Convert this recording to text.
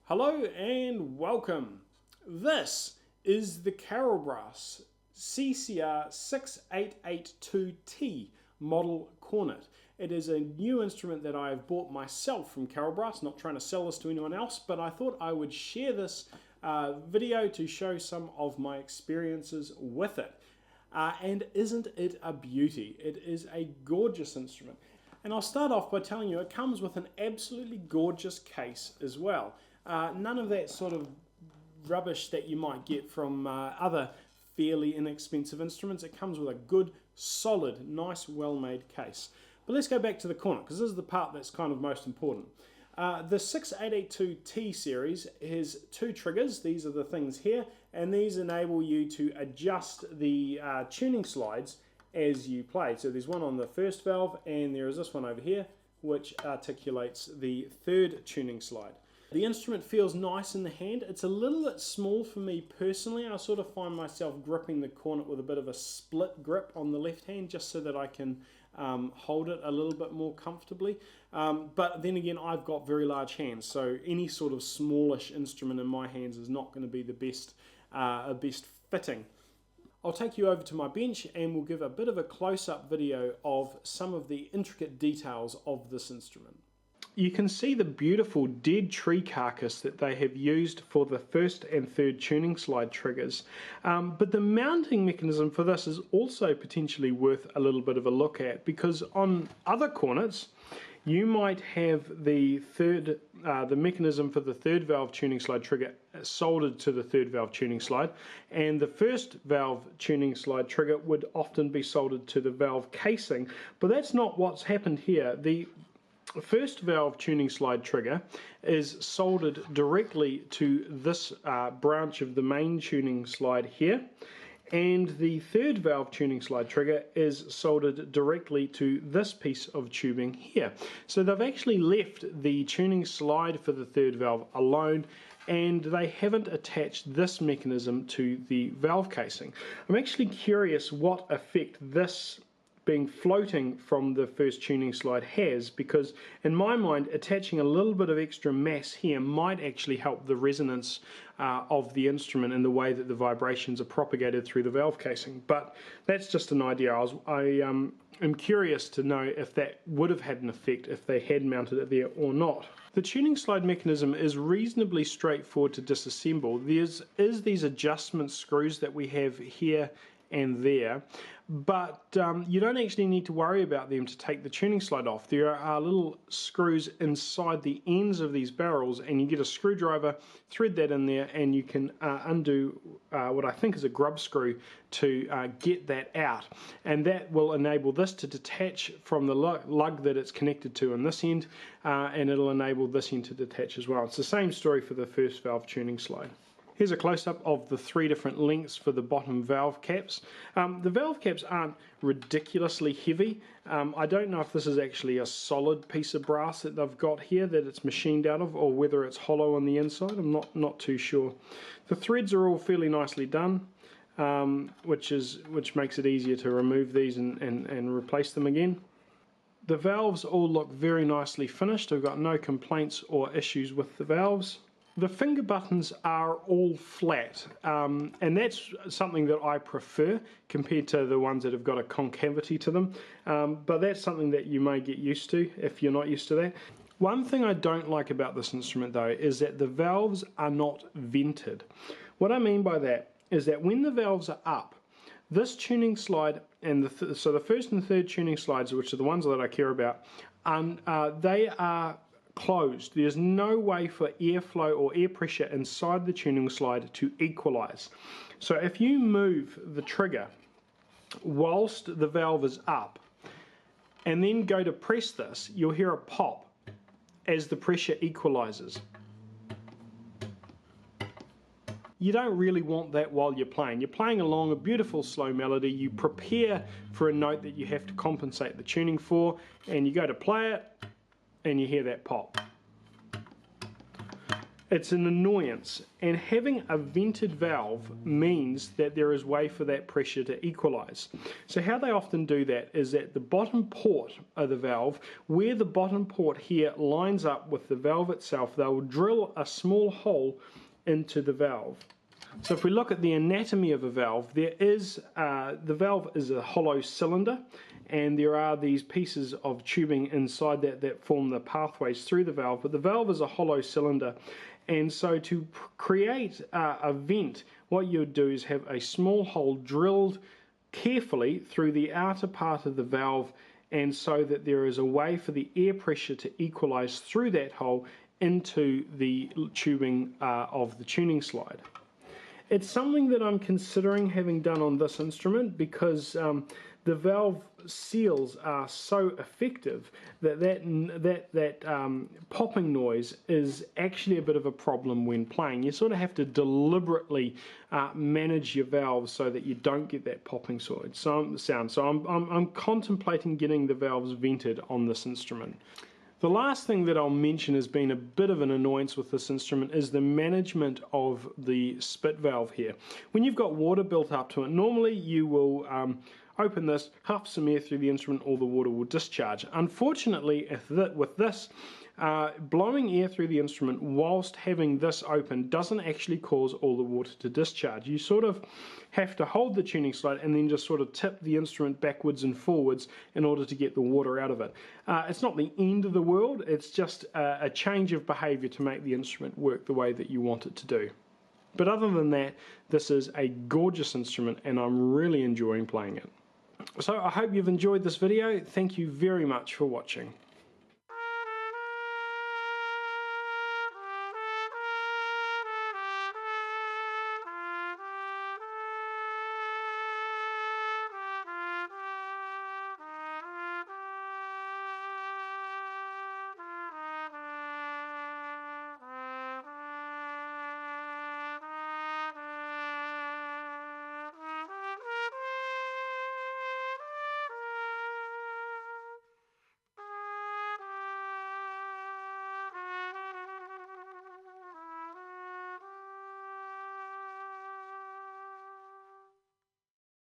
Hello and welcome. This is the Carolbrass CCR6882T model cornet. It is a new instrument that I have bought myself from Carolbrass, not trying to sell this to anyone else, but I thought I would share this video to show some of my experiences with it. And isn't it a beauty? It is a gorgeous instrument. And I'll start off by telling you it comes with an absolutely gorgeous case as well. None of that sort of rubbish that you might get from other fairly inexpensive instruments. It comes with a good, solid, nice, well-made case. But let's go back to the cornet, because this is the part that's kind of most important. The 6882T series has two triggers. These are the things here, and these enable you to adjust the tuning slides as you play. So there's one on the first valve, and there is this one over here, which articulates the third tuning slide. The instrument feels nice in the hand. It's a little bit small for me personally. I sort of find myself gripping the cornet with a bit of a split grip on the left hand, just so that I can hold it a little bit more comfortably. But then again, I've got very large hands, so any sort of smallish instrument in my hands is not going to be the best fitting. I'll take you over to my bench and we'll give a bit of a close-up video of some of the intricate details of this instrument. You can see the beautiful dead tree carcass that they have used for the first and third tuning slide triggers. But the mounting mechanism for this is also potentially worth a little bit of a look at, because on other cornets you might have the mechanism for the third valve tuning slide trigger soldered to the third valve tuning slide, and the first valve tuning slide trigger would often be soldered to the valve casing. But that's not what's happened here. The first valve tuning slide trigger is soldered directly to this branch of the main tuning slide here, and the third valve tuning slide trigger is soldered directly to this piece of tubing here. So they've actually left the tuning slide for the third valve alone, and they haven't attached this mechanism to the valve casing. I'm actually curious what effect this being floating from the first tuning slide has, because in my mind attaching a little bit of extra mass here might actually help the resonance of the instrument in the way that the vibrations are propagated through the valve casing. But that's just an idea. I am curious to know if that would have had an effect if they had mounted it there or not. The tuning slide mechanism is reasonably straightforward to disassemble. There's these adjustment screws that we have here and there, but you don't actually need to worry about them to take the tuning slide off. There are little screws inside the ends of these barrels, and you get a screwdriver, thread that in there, and you can undo what I think is a grub screw to get that out, and that will enable this to detach from the lug that it's connected to on this end, and it'll enable this end to detach as well. It's the same story for the first valve tuning slide. Here's a close-up of the three different lengths for the bottom valve caps. The valve caps aren't ridiculously heavy. I don't know if this is actually a solid piece of brass that they've got here that it's machined out of, or whether it's hollow on the inside. I'm not too sure. The threads are all fairly nicely done, which makes it easier to remove these and replace them again. The valves all look very nicely finished. I've got no complaints or issues with the valves. The finger buttons are all flat, and that's something that I prefer compared to the ones that have got a concavity to them, but that's something that you may get used to if you're not used to that. One thing I don't like about this instrument though is that the valves are not vented. What I mean by that is that when the valves are up, this tuning slide and so the first and third tuning slides, which are the ones that I care about, they are closed. There's no way for airflow or air pressure inside the tuning slide to equalize. So if you move the trigger whilst the valve is up and then go to press this, you'll hear a pop as the pressure equalizes. You don't really want that while you're playing. You're playing along a beautiful slow melody, you prepare for a note that you have to compensate the tuning for, and you go to play it and you hear that pop. It's an annoyance, and having a vented valve means that there is way for that pressure to equalize. So how they often do that is at the bottom port of the valve, where the bottom port here lines up with the valve itself, they will drill a small hole into the valve. So if we look at the anatomy of a valve, there is the valve is a hollow cylinder, and there are these pieces of tubing inside that form the pathways through the valve, but the valve is a hollow cylinder. And so to create a vent, what you would do is have a small hole drilled carefully through the outer part of the valve, and so that there is a way for the air pressure to equalize through that hole into the tubing of the tuning slide. It's something that I'm considering having done on this instrument because the valve seals are so effective that popping noise is actually a bit of a problem when playing. You sort of have to deliberately manage your valves so that you don't get that popping sound. So I'm contemplating getting the valves vented on this instrument. The last thing that I'll mention has been a bit of an annoyance with this instrument is the management of the spit valve here. When you've got water built up to it, normally you will open this, huff some air through the instrument, all the water will discharge. Unfortunately, with this, blowing air through the instrument whilst having this open doesn't actually cause all the water to discharge. You sort of have to hold the tuning slide and then just sort of tip the instrument backwards and forwards in order to get the water out of it. It's not the end of the world, it's just a change of behavior to make the instrument work the way that you want it to do. But other than that, this is a gorgeous instrument and I'm really enjoying playing it. So I hope you've enjoyed this video. Thank you very much for watching.